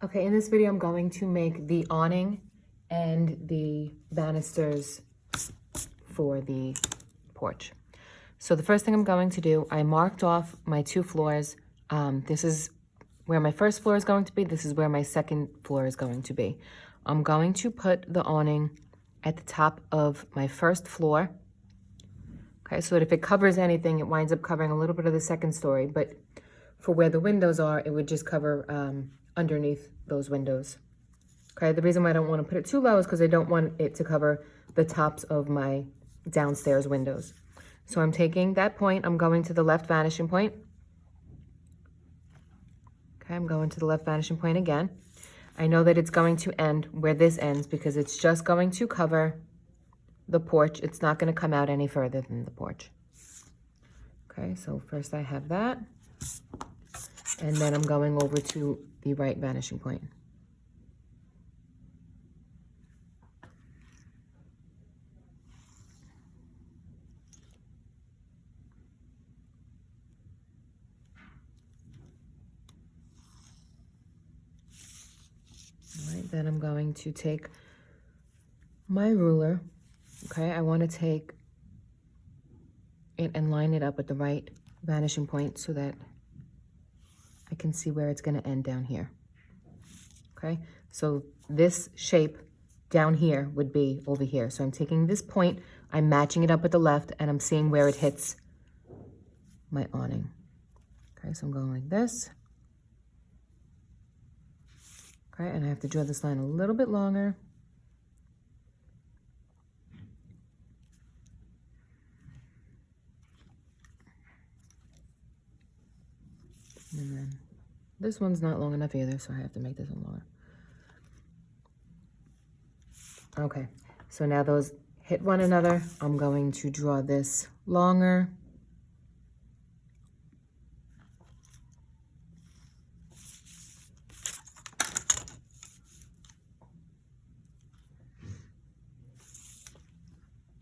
Okay, in this video, I'm going to make the awning and the banisters for the porch. So the first thing I'm going to do, I marked off my 2 floors. This is where my first floor is going to be. This is where my second floor is going to be. I'm going to put the awning at the top of my first floor. Okay, so that if it covers anything, it winds up covering a little bit of the second story, but for where the windows are, it would just cover underneath those windows. Okay, the reason why I don't want to put it too low is because I don't want it to cover the tops of my downstairs windows. So I'm taking that point, I'm going to the left vanishing point. Okay, I'm going to the left vanishing point again. I know that it's going to end where this ends because it's just going to cover the porch. It's not going to come out any further than the porch. Okay, so first I have that. And then I'm going over to the right vanishing point. All right, then I'm going to take my ruler. Okay, I want to take it and line it up at the right vanishing point so that I can see where it's going to end down here. Okay, so this shape down here would be over here. So I'm taking this point, I'm matching it up with the left, and I'm seeing where it hits my awning. Okay, so I'm going like this. Okay, and I have to draw this line a little bit longer. And then this one's not long enough either, so I have to make this one longer. Okay, so now those hit one another. I'm going to draw this longer.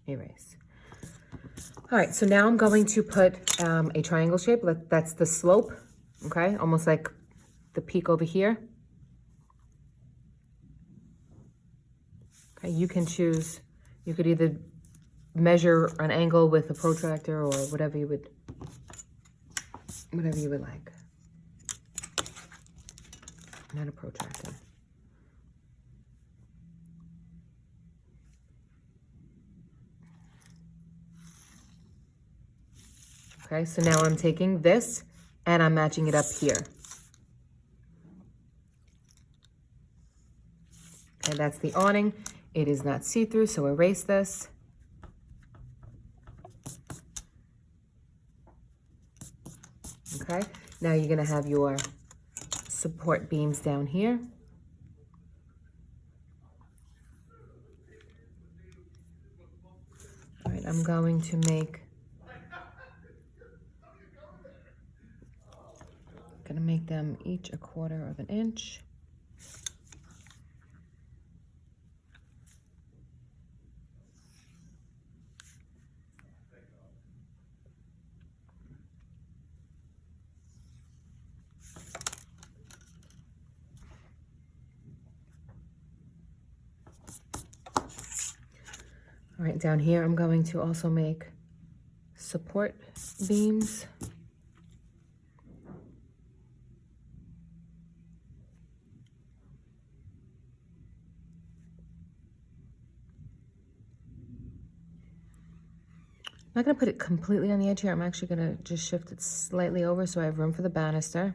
Erase. All right, so now I'm going to put a triangle shape. That's the slope, okay? Almost like the peak over here. Okay, you can choose, you could either measure an angle with a protractor or whatever you would like. Not a protractor. Okay, so now I'm taking this and I'm matching it up here. Okay, that's the awning. It is not see-through, so erase this. Okay, now you're gonna have your support beams down here. All right, I'm going to make them each 1/4 of an inch. All right, down here, I'm going to also make support beams. I'm not going to put it completely on the edge here. I'm actually going to just shift it slightly over so I have room for the banister.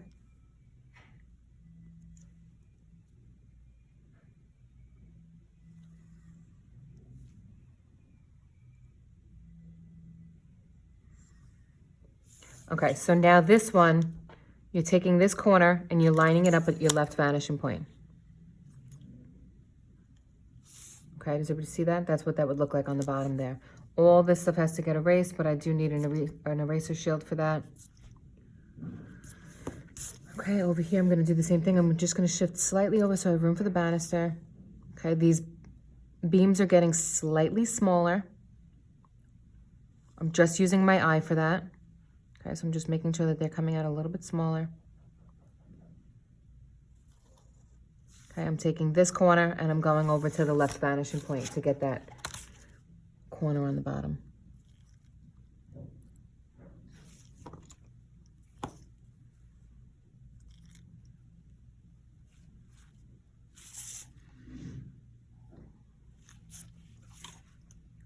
Okay, so now this one, you're taking this corner and you're lining it up at your left vanishing point. Okay, does everybody see that? That's what that would look like on the bottom there. All this stuff has to get erased, but I do need an eraser shield for that. Okay, over here I'm going to do the same thing. I'm just going to shift slightly over so I have room for the banister. Okay, these beams are getting slightly smaller. I'm just using my eye for that. Okay, so I'm just making sure that they're coming out a little bit smaller. Okay, I'm taking this corner and I'm going over to the left vanishing point to get that corner on the bottom.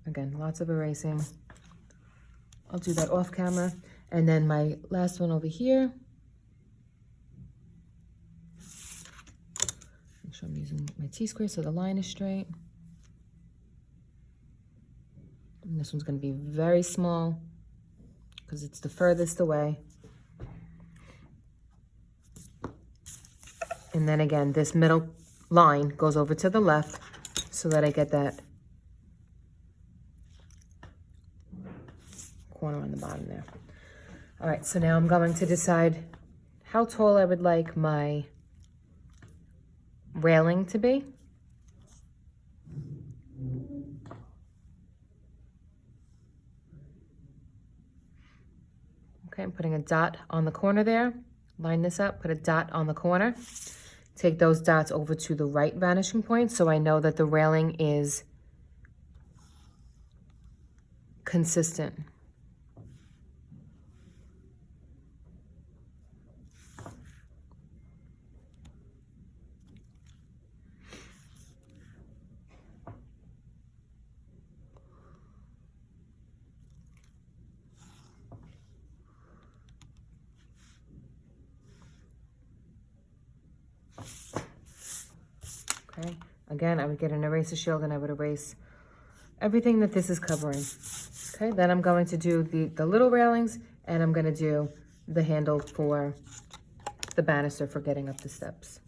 Again, lots of erasing. I'll do that off camera. And then my last one over here. Make sure I'm using my T-square so the line is straight. And this one's going to be very small because it's the furthest away. And then again, this middle line goes over to the left so that I get that corner on the bottom there. All right, so now I'm going to decide how tall I would like my railing to be. Okay, I'm putting a dot on the corner there. Line this up, put a dot on the corner. Take those dots over to the right vanishing point so I know that the railing is consistent. Okay, again, I would get an eraser shield and I would erase everything that this is covering. Okay, then I'm going to do the little railings and I'm going to do the handle for the banister for getting up the steps.